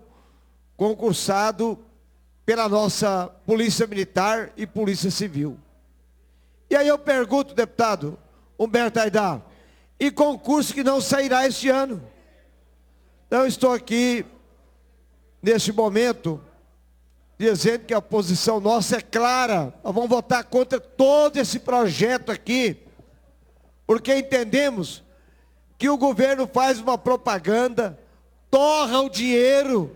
concursado pela nossa Polícia Militar e Polícia Civil. E aí eu pergunto, deputado Humberto Aidar, e concurso que não sairá este ano? Então, estou aqui, neste momento, dizendo que a posição nossa é clara. Nós vamos votar contra todo esse projeto aqui, porque entendemos que o governo faz uma propaganda, torra o dinheiro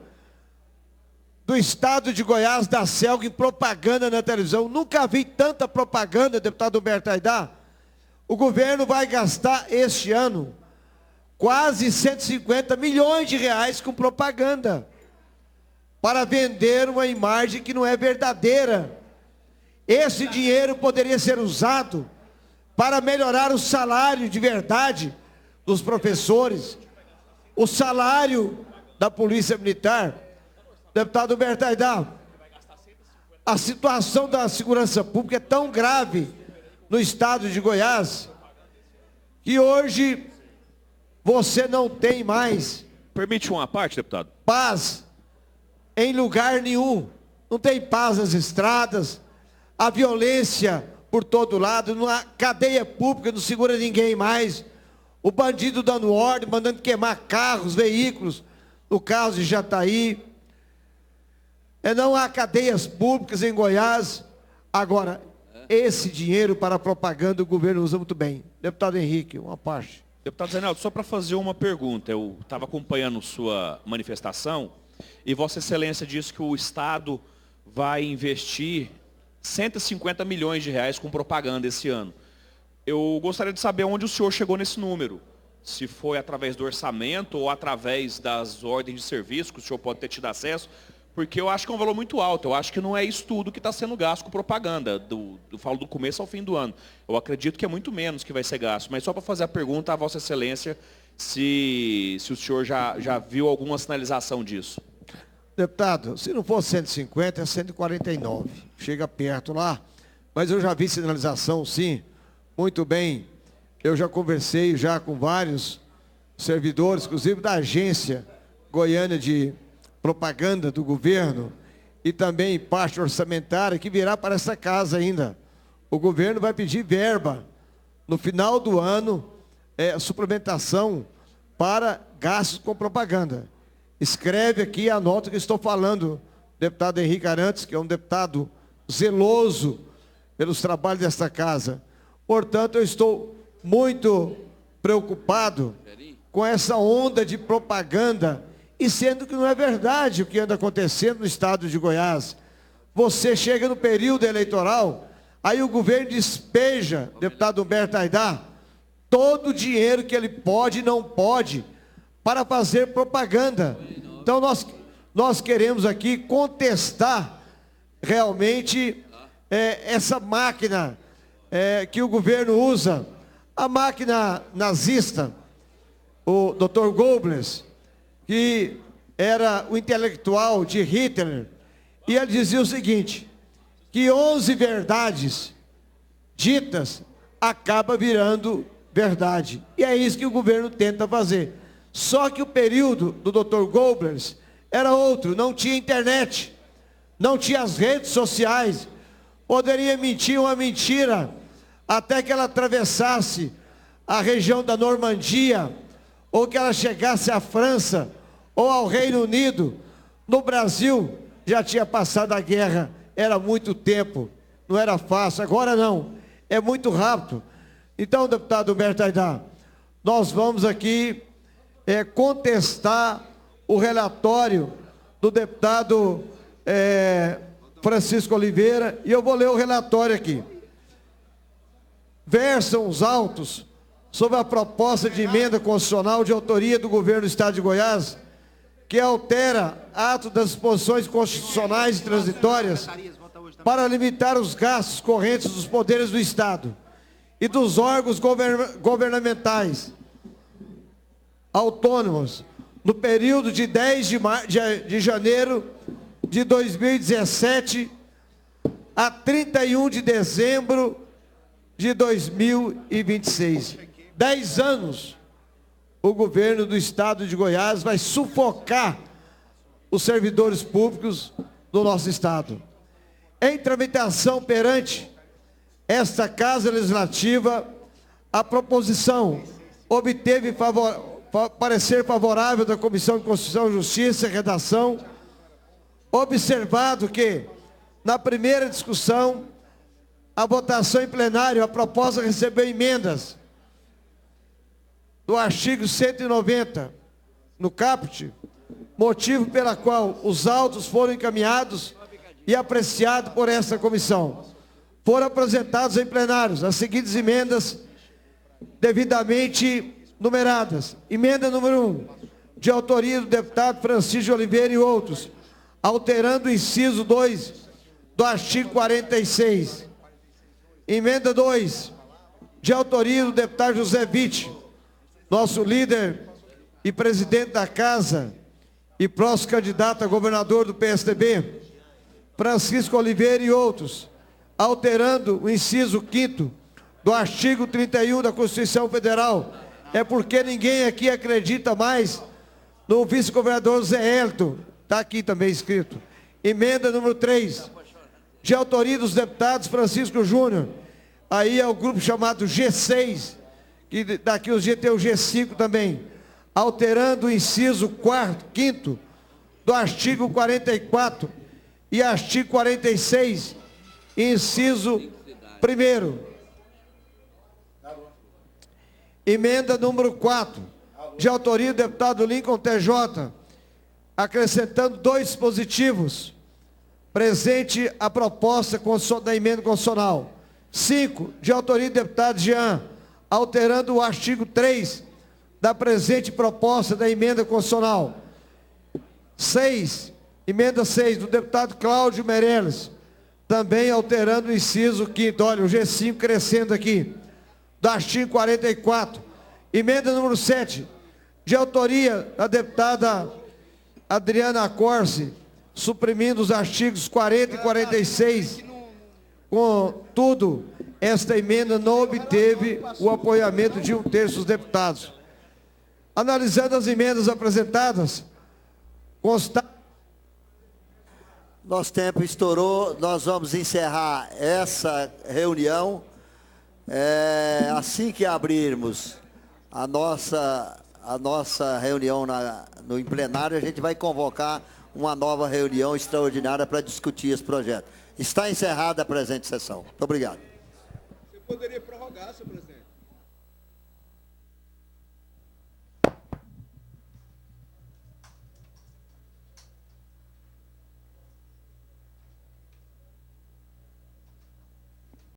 do estado de Goiás, da CELG, em propaganda na televisão. Nunca vi tanta propaganda, deputado Humberto Aidar. O governo vai gastar este ano quase 150 milhões de reais com propaganda para vender uma imagem que não é verdadeira. Esse dinheiro poderia ser usado para melhorar o salário de verdade dos professores, o salário da Polícia Militar. Deputado Humberto Aidar, a situação da segurança pública é tão grave no estado de Goiás que hoje você não tem mais... Permite uma parte, deputado? Paz em lugar nenhum. Não tem paz nas estradas, a violência por todo lado, a cadeia pública não segura ninguém mais, o bandido dando ordem, mandando queimar carros, veículos, no caso de Jataí. Não há cadeias públicas em Goiás. Agora, esse dinheiro para propaganda o governo usa muito bem. Deputado Henrique, uma parte. Deputado Zenaldo, só para fazer uma pergunta. Eu estava acompanhando sua manifestação e Vossa Excelência disse que o Estado vai investir 150 milhões de reais com propaganda esse ano. Eu gostaria de saber onde o senhor chegou nesse número. Se foi através do orçamento ou através das ordens de serviço que o senhor pode ter tido acesso, porque eu acho que é um valor muito alto. Eu acho que não é isso tudo que está sendo gasto com propaganda, falo do começo ao fim do ano. Eu acredito que é muito menos que vai ser gasto. Mas só para fazer a pergunta a Vossa Excelência, se o senhor já viu alguma sinalização disso. Deputado, se não for 150, é 149. Chega perto lá. Mas eu já vi sinalização, sim. Muito bem. Eu já conversei já com vários servidores, inclusive da Agência Goiana de Propaganda do governo e também parte orçamentária que virá para essa casa ainda. O governo vai pedir verba no final do ano, suplementação para gastos com propaganda. Escreve aqui a nota que estou falando, deputado Henrique Arantes, que é um deputado zeloso pelos trabalhos desta casa. Portanto, eu estou muito preocupado com essa onda de propaganda, e sendo que não é verdade o que anda acontecendo no estado de Goiás. Você chega no período eleitoral, aí o governo despeja, deputado Humberto Aidar, todo o dinheiro que ele pode e não pode para fazer propaganda. Então nós queremos aqui contestar realmente essa máquina que o governo usa, a máquina nazista. O Dr. Goebbels, que era o intelectual de Hitler, e ele dizia o seguinte, que 11 verdades ditas acaba virando verdade. E é isso que o governo tenta fazer. Só que o período do Dr. Goebbels era outro, não tinha internet, não tinha as redes sociais, poderia mentir uma mentira, até que ela atravessasse a região da Normandia, ou que ela chegasse à França, ou ao Reino Unido. No Brasil, já tinha passado a guerra, era muito tempo, não era fácil, agora não, é muito rápido. Então, deputado Humberto Aidar, nós vamos aqui contestar o relatório do deputado Francisco Oliveira, e eu vou ler o relatório aqui. Versam os autos sobre a proposta de emenda constitucional de autoria do governo do estado de Goiás, que altera ato das disposições constitucionais e transitórias para limitar os gastos correntes dos poderes do Estado e dos órgãos governamentais autônomos no período de 10 de janeiro de 2017 a 31 de dezembro de 2026. 10 anos o governo do estado de Goiás vai sufocar os servidores públicos do nosso estado. Em tramitação perante esta Casa Legislativa, a proposição obteve parecer favorável da Comissão de Constituição, Justiça e Redação, observado que, na primeira discussão, a votação em plenário, a proposta recebeu emendas do artigo 190, no caput, motivo pela qual os autos foram encaminhados e apreciados por esta comissão. Foram apresentados em plenários as seguintes emendas devidamente numeradas. Emenda número 1, de autoria do deputado Francisco de Oliveira e outros, alterando o inciso 2 do artigo 46. Emenda 2, de autoria do deputado José Witt, nosso líder e presidente da Casa e próximo candidato a governador do PSDB, Francisco Oliveira e outros, alterando o inciso 5º do artigo 31 da Constituição Federal. É porque ninguém aqui acredita mais no vice-governador Zé Hélito, está aqui também escrito. Emenda número 3, de autoria dos deputados Francisco Júnior, aí é o grupo chamado G6, que daqui os dias tem o G5 também, alterando o inciso 5º do artigo 44 e artigo 46, inciso 1º. Emenda número 4, de autoria do deputado Lincoln TJ, acrescentando 2 dispositivos, presente a proposta da emenda constitucional. 5, de autoria do deputado Jean, alterando o artigo 3 da presente proposta da emenda constitucional. 6, emenda 6, do deputado Cláudio Meirelles, também alterando o inciso 5º, olha, o G5 crescendo aqui, do artigo 44. Emenda número 7, de autoria da deputada Adriana Corse, suprimindo os artigos 40 e 46. Contudo, esta emenda não obteve o apoiamento de 1/3 dos deputados. Analisando as emendas apresentadas, nosso tempo estourou, nós vamos encerrar essa reunião. Assim que abrirmos a nossa reunião em plenário, a gente vai convocar uma nova reunião extraordinária para discutir esse projeto. Está encerrada a presente sessão. Muito obrigado. Você poderia prorrogar, senhor presidente.